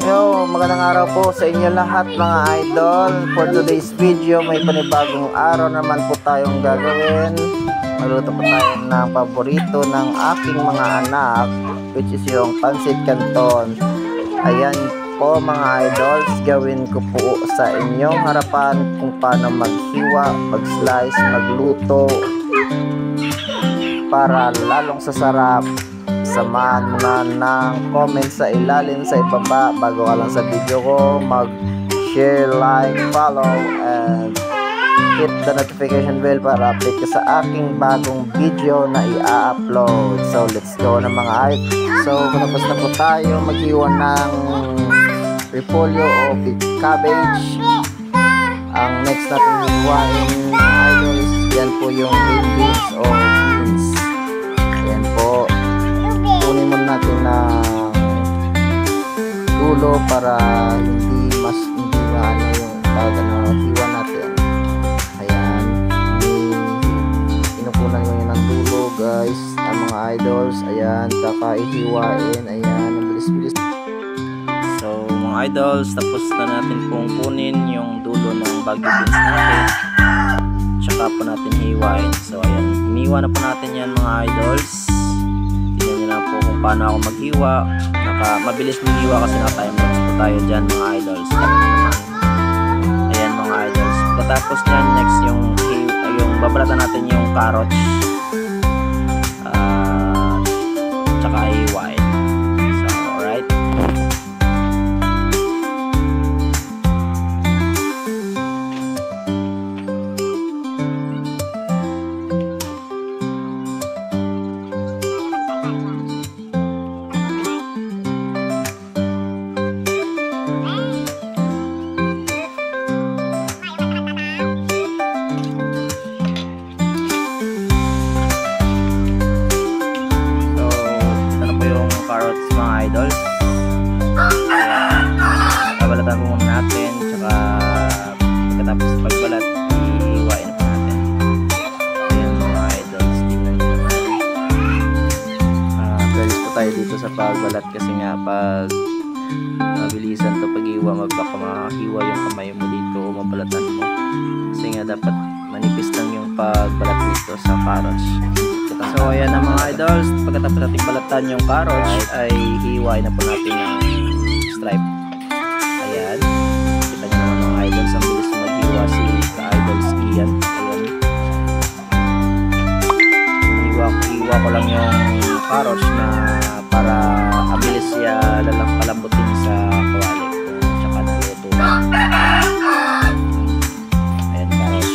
Yo, magandang araw po sa inyo lahat mga idol. For today's video, may panibagong araw naman po tayong gagawin. Magluto po tayo ng paborito ng aking mga anak, which is yung pancit canton. Ayan po mga idols, gawin ko po sa inyong harapan kung paano maghiwa, mag-slice, magluto para lalong sasarap. Samahan mo na ng comment sa ilalim sa ibaba. Bago ka lang sa video ko, mag-share, like, follow, and hit the notification bell para update ka sa aking bagong video na i-upload. So let's go na mga idol. So kung tapos na po tayo maghiwa ng repolyo o cabbage, ang next natin hiwain mga idols, yan po yung green beans o beans. Yan po, kunin mo natin na dulo para hindi maano yung pag hiwa natin. Ayan, kinukunan ko yun ng dulo guys, ang mga idols. Ayan, kakaihiwain. Ayan, ang bilis-bilis. So mga idols, tapos na natin pong kunin yung dulo ng bagyo beans natin, tsaka po natin hiwain. So ayan, hiniwa na po natin yan mga idols. Tingnan nyo na po kung paano ako maghiwa. Mabilis maghiwa kasi naka-time lapse po tayo dyan mga idols. Ayan mga idols, pagkatapos nyan, next yung babalatan natin yung carrots, tsaka hiwain. So alright, carrots mga idols. Babalatan po muna natin, tsaka pagkatapos pagbalat, iiwain na po natin. Ayan mga idols, tingnan nyo naman. Galis po tayo dito sa pagbalat kasi nga pag mabilisan to pag-iwa, baka mahiwa yung kamay mo dito o mabalatan mo. Kasi nga dapat manipis lang yung pagbalat dito sa carrots. So ayan na mga idols, pagkatapos natin balatan yung carrots ay hiwain na po natin ng stripe. Ayan, kita nyo naman mga idols, ang bilis maghiwa si ka-idols Ian. Ayan, hiwa ko lang yung carrots na para mabilis siya lalang palambutin sa kawali kung tsaka naluto na. Ayan, carrots.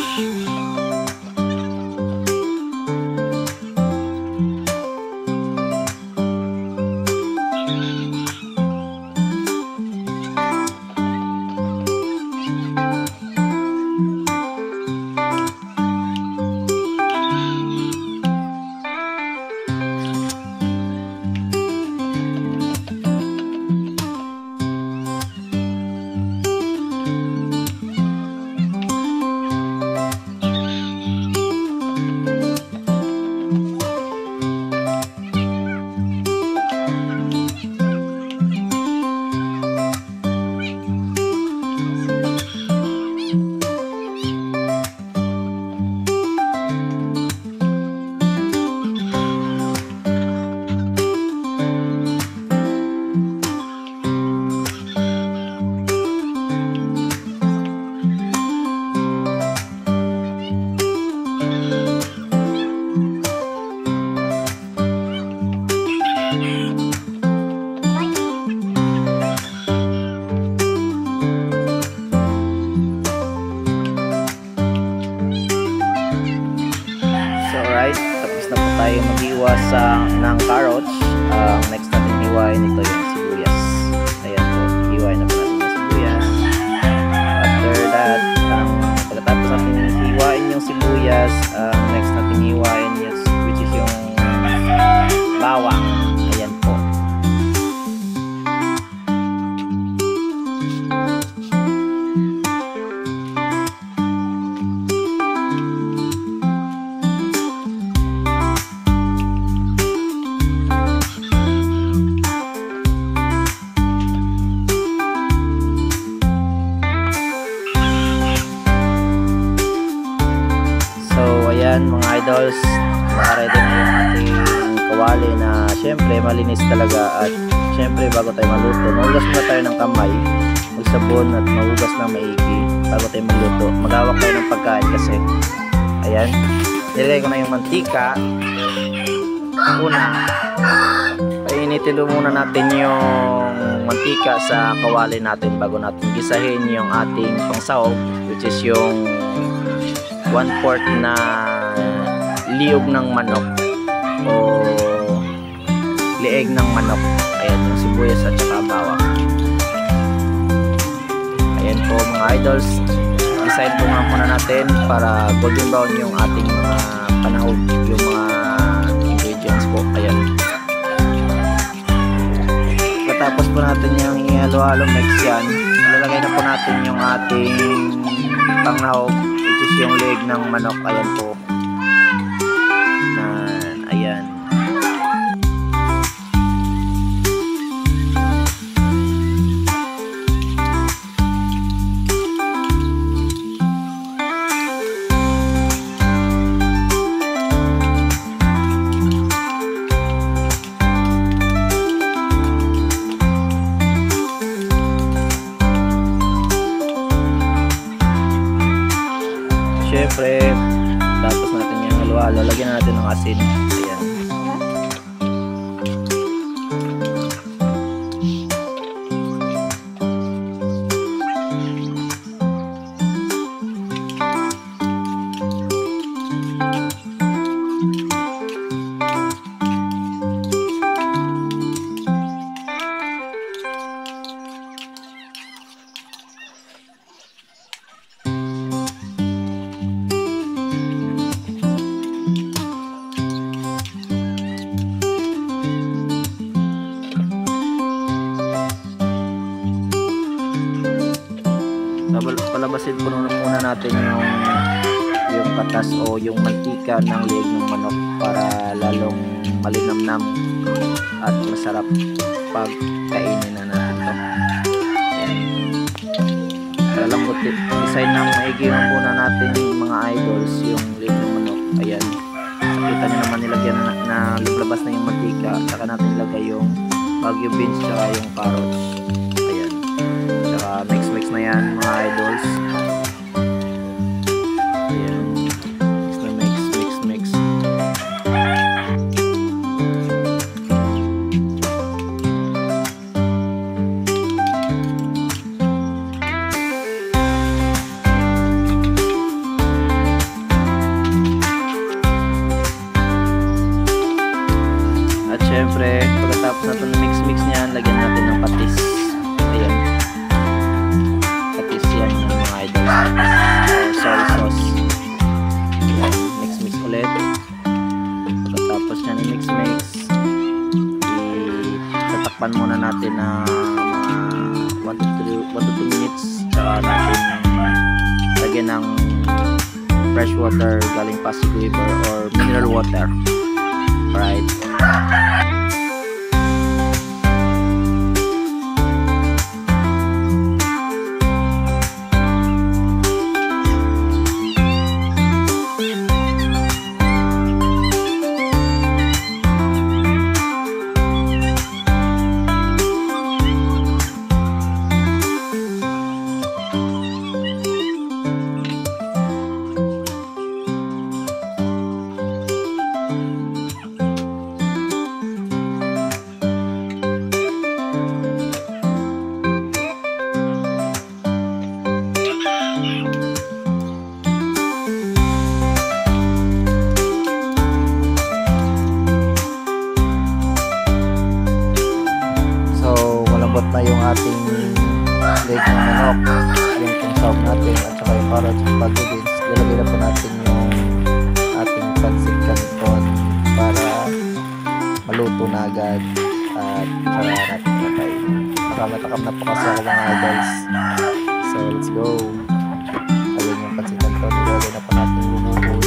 Tapos na po tayo maghiwa ng carrots. Next natin hiwain ito yung sibuyas. Ayan po, hiwain na po natin yung sibuyas. After that, pagkatapos natin hiwain yung sibuyas, next natin hiwain which is yung bawang. Ayan po. ayan mga idols, nakaready na yung ating kawali na syempre malinis talaga. At syempre bago tayo maluto, mahugas muna tayo ng kamay, magsabon at mahugas ng maigi bago tayo magluto. Maghawak tayo ng pagkain kasi ayan, nilagay ko na yung mantika. Una, painitin muna natin yung mantika sa kawali natin bago natin gisahin yung ating pangsahog, which is yung 1/4 na liog ng manok o lieg ng manok. Ayan, yung sibuyas at saka bawang. Ayan po mga idols, gisahin po nga muna natin para golden brown yung ating mga panahog, yung mga ingredients po. Ayan, tapos po natin yung ihalo-halo mix yan, ilalagay na po natin yung ating panghawg, which is yung leg ng manok. Ayan po na, ayan. Siyempre, tapos natin yung halo-halo, lagyan natin ng asin. Ayan. Palabasin po muna natin yung patas o yung mantika ng leg ng manok para lalong malinamnam at masarap pag kainin na natin to. Ayan, lalambutin, isahin ng maigi muna natin mga idols yung leg ng manok. Ayan, nakita nyo naman nilagyan na lumabas na yung mantika, saka natin ilagay yung Baguio beans saka yung carrots. Mix na yan mga idols. Ayan, mix. At syempre pagkatapos natin na mix niyan, lagyan natin ng patis. Ayan, soy sauce. Mix ulit. Pagkatapos nyan i-mix, tatakpan muna natin na mga 1 to 2 minutes. Tsaka natin lagyan ng fresh water galing Pasig River or mineral water. Alright. Na yung ating leg ng manok, yung pangsahog natin at saka yung carrots at bago beans. Lalagay na po natin yung ating pancit canton para maluto na agad at saka natin patayin. Nakamatakam na po kasi ako mga idols, so let's go. Ayun yung pancit canton, lalagay na po natin lumuhos.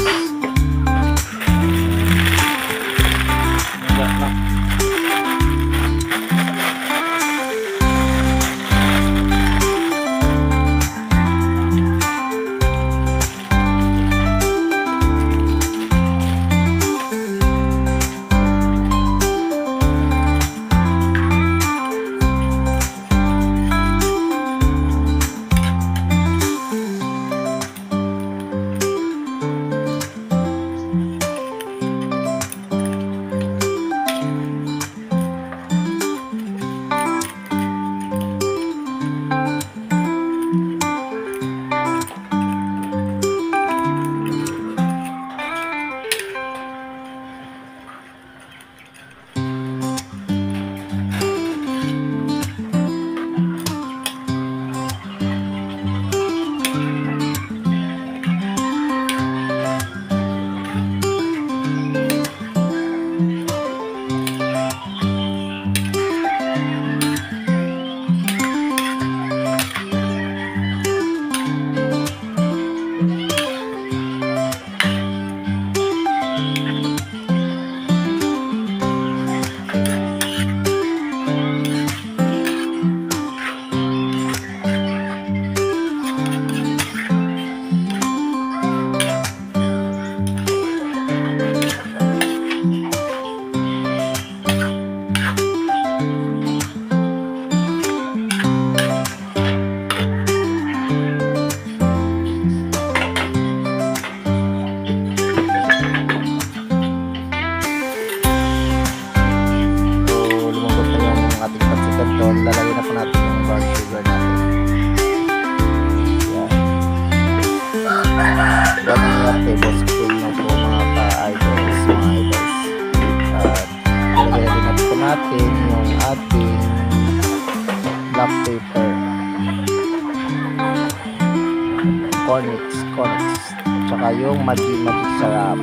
saka yung magic sarap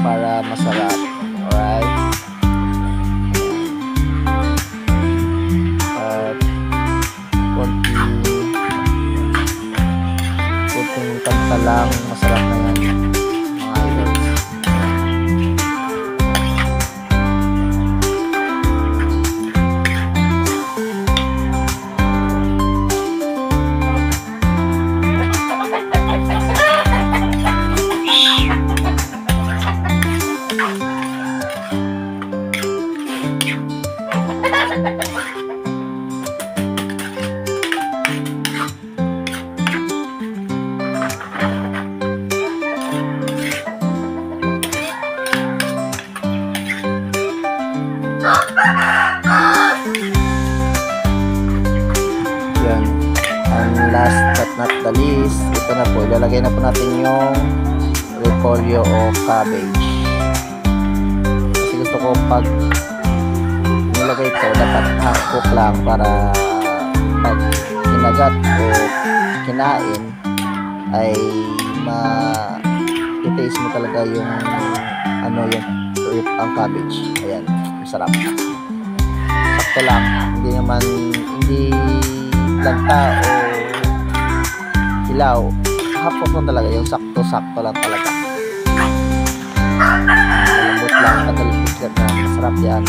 para masarap. Alright. At kunting kanta lang, masarap na yan mga idols. Yan. And last but not the least, ito na po, ilalagay na po natin yung repolyo o cabbage. Kasi gusto ko pag nilagay ito, dapat half-cook lang para pag kinagat o kinain ay ma-taste mo talaga yung ang cabbage. Ayan, masarap. Sakto lang, hindi lanta o hilaw. Half-cook lang talaga, yung sakto lang talaga. Malambot lang, kadalikat na, masarap yan.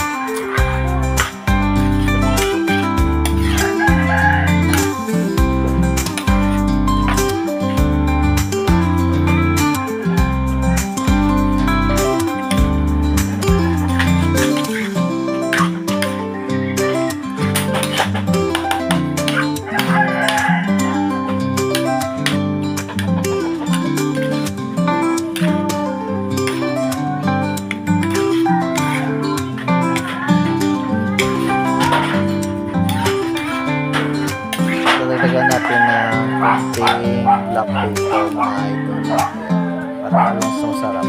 Dagdagan natin ng konting black pepper mga idol para malasang sarap.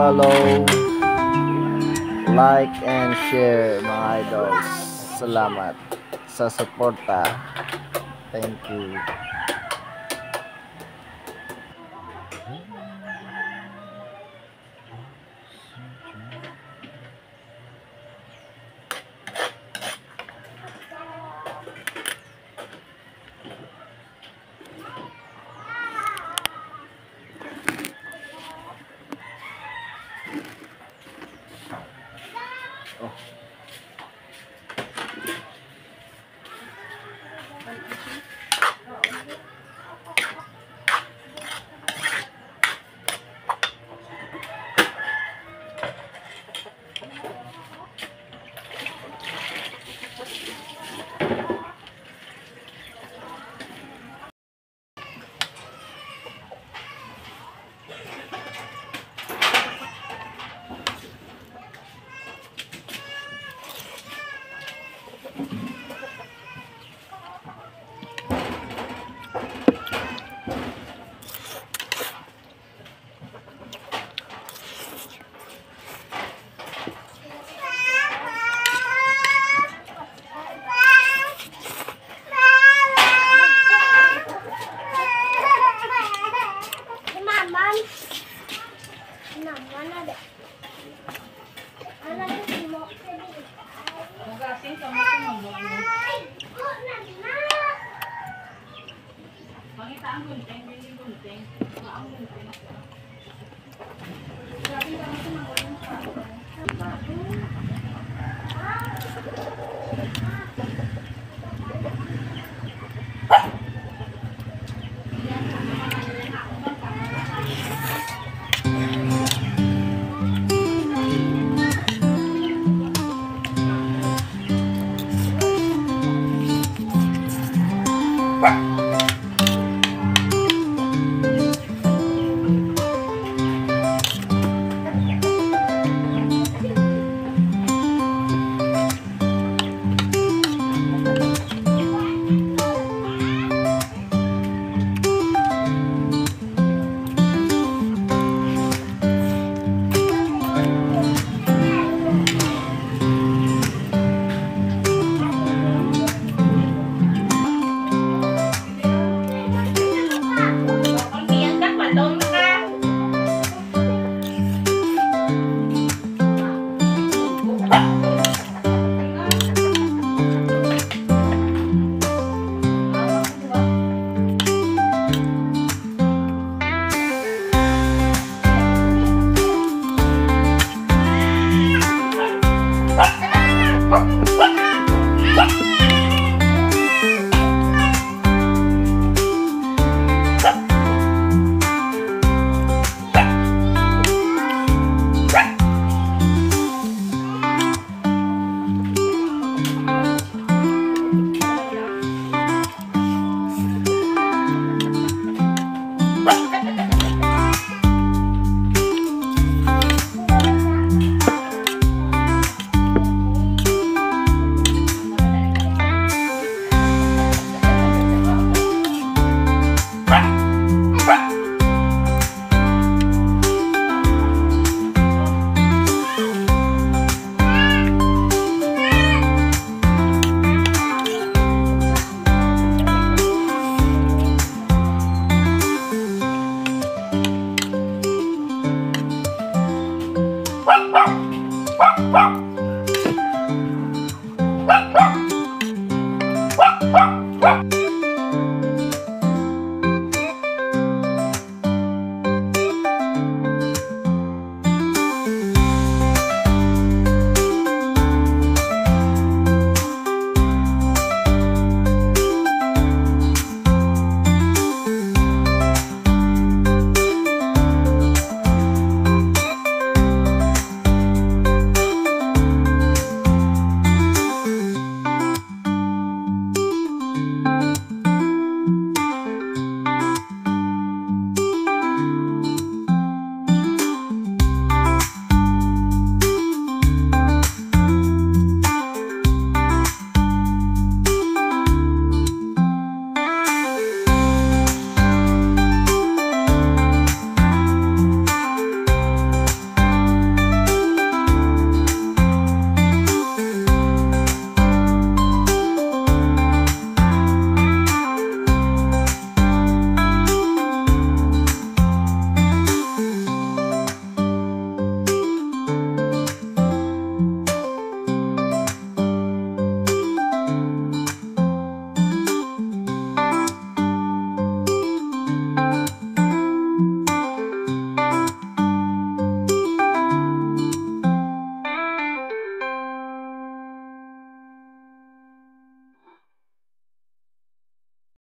follow, like, and share mga idols. Salamat sa suporta. Thank you. Oh. Quack.